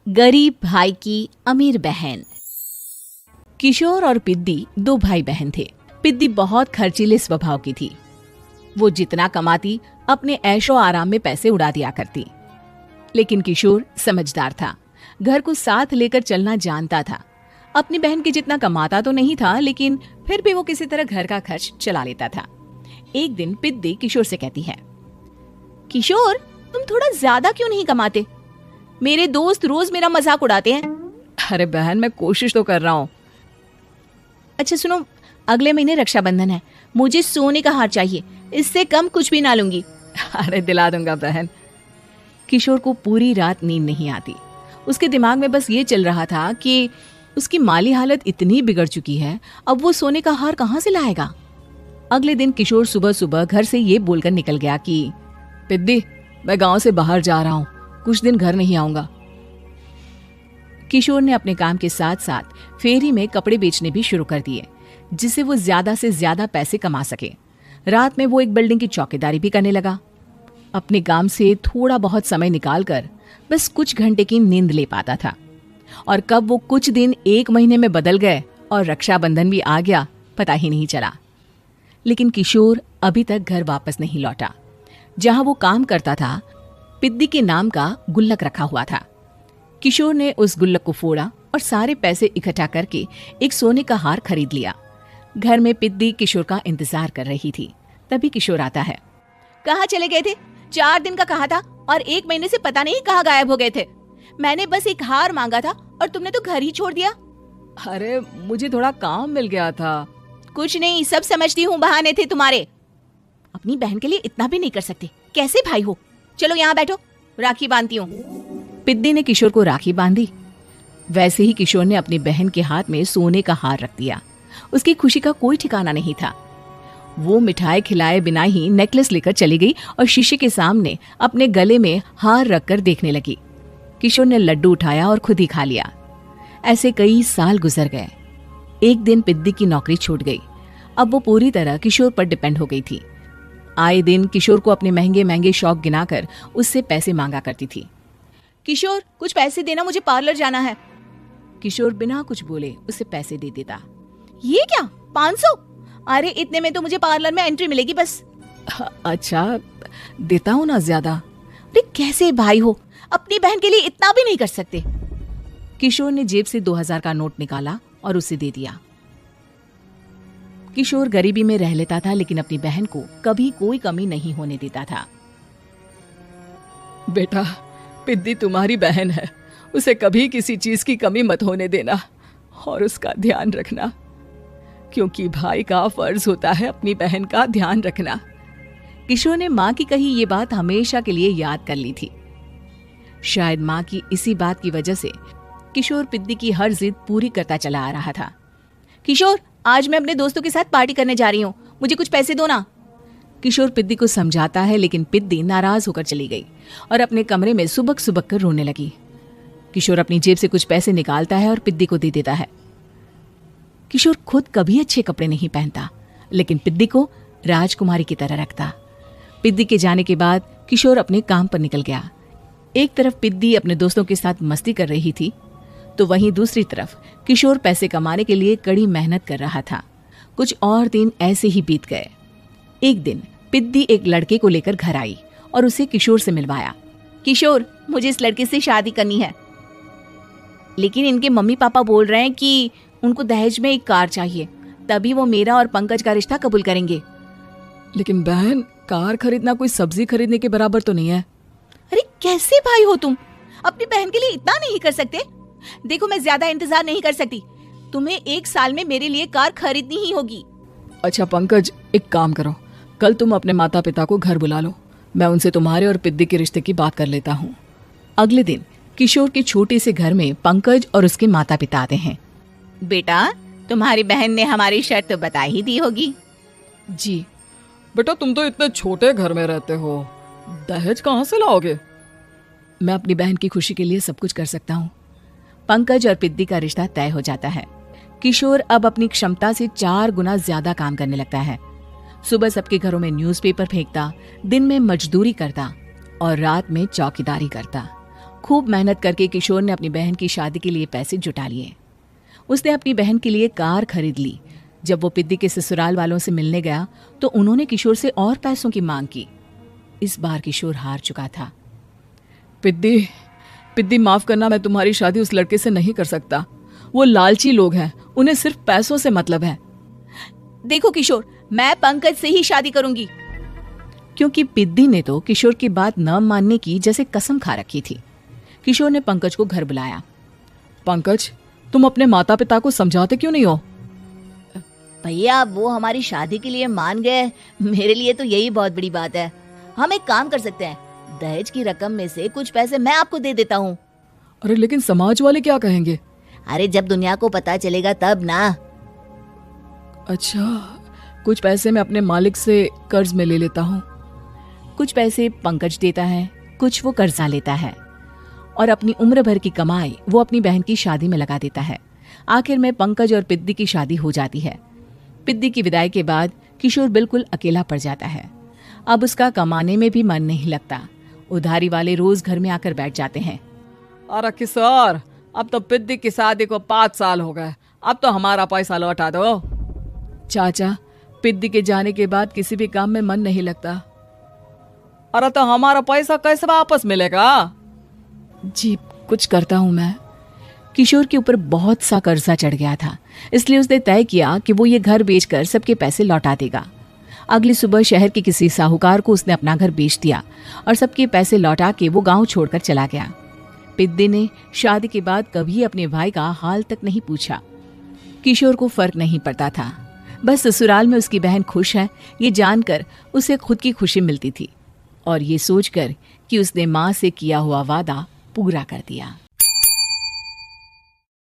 गरीब भाई की अमीर बहन। किशोर और पिद्दी दो भाई बहन थे। पिद्दी बहुत खर्चीले स्वभाव की थी। वो जितना कमाती अपने ऐशो आराम में पैसे उड़ा दिया करती। लेकिन किशोर समझदार था, घर को साथ लेकर चलना जानता था। अपनी बहन के जितना कमाता तो नहीं था, लेकिन फिर भी वो किसी तरह घर का खर्च चला लेता था। एक दिन पिद्दी किशोर से कहती है, किशोर तुम थोड़ा ज्यादा क्यों नहीं कमाते? मेरे दोस्त रोज मेरा मजाक उड़ाते हैं। अरे बहन, मैं कोशिश तो कर रहा हूँ। अच्छा सुनो, अगले महीने रक्षाबंधन है, मुझे सोने का हार चाहिए, इससे कम कुछ भी ना लूंगी। अरे दिला दूंगा बहन। किशोर को पूरी रात नींद नहीं आती। उसके दिमाग में बस ये चल रहा था कि उसकी माली हालत इतनी बिगड़ चुकी है, अब वो सोने का हार कहाँ से लाएगा। अगले दिन किशोर सुबह सुबह घर से ये बोलकर निकल गया कि पिद्दी, मैं गांव से बाहर जा रहा हूँ, कुछ दिन घर नहीं आऊंगा। किशोर ने अपने काम के साथ साथ फेरी में कपड़े बेचने भी शुरू कर दिए, जिससे वो ज्यादा से ज्यादा पैसे कमा सके। रात में वो एक बिल्डिंग की चौकीदारी भी करने लगा। अपने काम से थोड़ा बहुत समय निकालकर बस कुछ घंटे की नींद ले पाता था। और कब वो कुछ दिन एक महीने में बदल गए और रक्षाबंधन भी आ गया, पता ही नहीं चला। लेकिन किशोर अभी तक घर वापस नहीं लौटा। जहां वो काम करता था, पिद्दी के नाम का गुल्लक रखा हुआ था। किशोर ने उस गुल्लक को फोड़ा और सारे पैसे इकट्ठा करके एक सोने का हार खरीद लिया। घर में पिद्दी किशोर का इंतजार कर रही थी। तभी किशोर आता है। कहाँ चले गए थे? 4 दिन का कहा था और 1 महीने से पता नहीं कहाँ गायब हो गए थे। मैंने बस एक हार मांगा था और तुमने तो घर ही छोड़ दिया। अरे मुझे थोड़ा काम मिल गया था। कुछ नहीं, सब समझती हूँ, बहाने थे तुम्हारे। अपनी बहन के लिए इतना भी नहीं कर सकते, कैसे भाई हो? चलो यहाँ बैठो, राखी बांधती हूँ। पिद्दी ने किशोर को राखी बांधी। वैसे ही किशोर ने अपनी बहन के हाथ में सोने का हार रख दिया। उसकी खुशी का कोई ठिकाना नहीं था। वो मिठाई खिलाए बिना ही नेकलेस लेकर चली गई और शीशे के सामने अपने गले में हार रखकर देखने लगी। किशोर ने लड्डू उठाया और खुद ही खा लिया। ऐसे कई साल गुजर गए। एक दिन पिद्दी की नौकरी छूट गई। अब वो पूरी तरह किशोर पर डिपेंड हो गई थी। आए दिन किशोर को अपने महंगे महंगे शौक गिनाकर उससे पैसे मांगा करती थी। किशोर कुछ पैसे देना, मुझे पार्लर जाना है। किशोर बिना कुछ बोले उसे पैसे दे देता। ये क्या, 500? अरे इतने में तो मुझे पार्लर में एंट्री मिलेगी बस। अच्छा देता हूँ ना ज्यादा। अरे कैसे भाई हो, अपनी बहन के लिए इतना भी नहीं कर सकते। किशोर ने जेब से 2000 का नोट निकाला और उसे दे दिया। किशोर गरीबी में रह लेता था, लेकिन अपनी बहन को कभी कोई कमी नहीं होने देता था। बेटा, पिद्दी तुम्हारी बहन है, उसे कभी किसी चीज की कमी मत होने देना और उसका ध्यान रखना, क्योंकि भाई का फर्ज होता है अपनी बहन का ध्यान रखना। किशोर ने माँ की कही ये बात हमेशा के लिए याद कर ली थी। शायद माँ की इसी बात की वजह से किशोर पिद्दी की हर जिद पूरी करता चला आ रहा था। किशोर, आज मैं अपने दोस्तों के साथ पार्टी करने जा रही हूँ, मुझे कुछ पैसे दो ना। किशोर पिद्दी को समझाता है, लेकिन पिद्दी नाराज होकर चली गई और अपने कमरे में सुबक सुबक कर रोने लगी। किशोर अपनी जेब से कुछ पैसे निकालता है और पिद्दी को दे देता है। किशोर खुद कभी अच्छे कपड़े नहीं पहनता, लेकिन पिद्दी को राजकुमारी की तरह रखता। पिद्दी के जाने के बाद किशोर अपने काम पर निकल गया। एक तरफ पिद्दी अपने दोस्तों के साथ मस्ती कर रही थी, तो वहीं दूसरी तरफ किशोर पैसे कमाने के लिए कड़ी मेहनत कर रहा था। कुछ और दिन ऐसे ही बीत गए। एक दिन पिद्दी एक लड़के को लेकर घर आई और उसे किशोर से मिलवाया। किशोर, मुझे इस लड़के से शादी करनी है, लेकिन इनके मम्मी पापा बोल रहे हैं कि उनको दहेज में एक कार चाहिए, तभी वो मेरा और पंकज का रिश्ता कबूल करेंगे। लेकिन बहन, कार खरीदना कोई सब्जी खरीदने के बराबर तो नहीं है। अरे कैसे भाई हो तुम, अपनी बहन के लिए इतना नहीं कर सकते? देखो, मैं ज्यादा इंतजार नहीं कर सकती, तुम्हें 1 साल में मेरे लिए कार खरीदनी ही होगी। अच्छा पंकज, एक काम करो, कल तुम अपने माता पिता को घर बुला लो, मैं उनसे तुम्हारे और पिद्दी के रिश्ते की बात कर लेता हूँ। अगले दिन किशोर के छोटे से घर में पंकज और उसके माता पिता आते हैं। बेटा, तुम्हारी बहन ने हमारी शर्त बता ही दी होगी। जी। बेटा, तुम तो इतने छोटे घर में रहते हो, दहेज कहाँ से लाओगे? मैं अपनी बहन की खुशी के लिए सब कुछ कर सकता हूँ। पंकज और पिद्दी का रिश्ता तय हो जाता है। किशोर अब अपनी क्षमता से 4 गुना ज्यादा काम करने लगता है। सुबह सबके घरों में न्यूज़पेपर फेंकता, दिन में मजदूरी करता और रात में चौकीदारी करता। खूब मेहनत करके किशोर ने अपनी बहन की शादी के लिए पैसे जुटा लिए। उसने अपनी बहन के लिए कार खरीद ली। जब वो पिद्दी के ससुराल वालों से मिलने गया तो उन्होंने किशोर से और पैसों की मांग की। इस बार किशोर हार चुका था। पिद्दी माफ करना, मैं तुम्हारी शादी उस लड़के से नहीं कर सकता। वो लालची लोग हैं, उन्हें सिर्फ पैसों से मतलब है। देखो किशोर, मैं पंकज से ही शादी करूंगी। क्योंकि पिद्दी ने तो किशोर की बात न मानने की जैसे कसम खा रखी थी। किशोर ने पंकज को घर बुलाया। पंकज, तुम अपने माता पिता को समझाते क्यों नहीं हो? भैया, वो हमारी शादी के लिए मान गए, मेरे लिए तो यही बहुत बड़ी बात है। हम एक काम कर सकते हैं, दहेज की रकम में से कुछ पैसे मैं आपको दे देता हूँ। अरे लेकिन समाज वाले क्या कहेंगे? अरे जब दुनिया को पता चलेगा तब ना। अच्छा, कुछ पैसे मैं अपने मालिक से कर्ज में ले लेता हूँ। कुछ पैसे पंकज देता है, कुछ वो कर्जा लेता है और अपनी उम्र भर की कमाई वो अपनी बहन की शादी में लगा देता है। आखिर में पंकज और पिद्दी की शादी हो जाती है। पिद्दी की विदाई के बाद किशोर बिल्कुल अकेला पड़ जाता है। अब उसका कमाने में भी मन नहीं लगता। उधारी वाले रोज घर में आकर बैठ जाते हैं। अरे किशोर, अब तो पिद्दी की शादी को 5 साल हो गए, अब तो हमारा पैसा लौटा दो। चाचा, पिद्दी के जाने के बाद किसी भी काम में मन नहीं लगता। अरे तो हमारा पैसा कैसे वापस मिलेगा? जी, कुछ करता हूं मैं। किशोर के ऊपर बहुत सा कर्जा चढ़ गया था, इसलिए उसने तय किया कि वो ये घर बेचकर सबके पैसे लौटा देगा। अगली सुबह शहर के किसी साहूकार को उसने अपना घर बेच दिया और सबके पैसे लौटा के वो गांव छोड़कर चला गया। पिद्दी ने शादी के बाद कभी अपने भाई का हाल तक नहीं पूछा। किशोर को फर्क नहीं पड़ता था, बस ससुराल में उसकी बहन खुश है ये जानकर उसे खुद की खुशी मिलती थी और ये सोचकर कि उसने माँ से किया हुआ वादा पूरा कर दिया।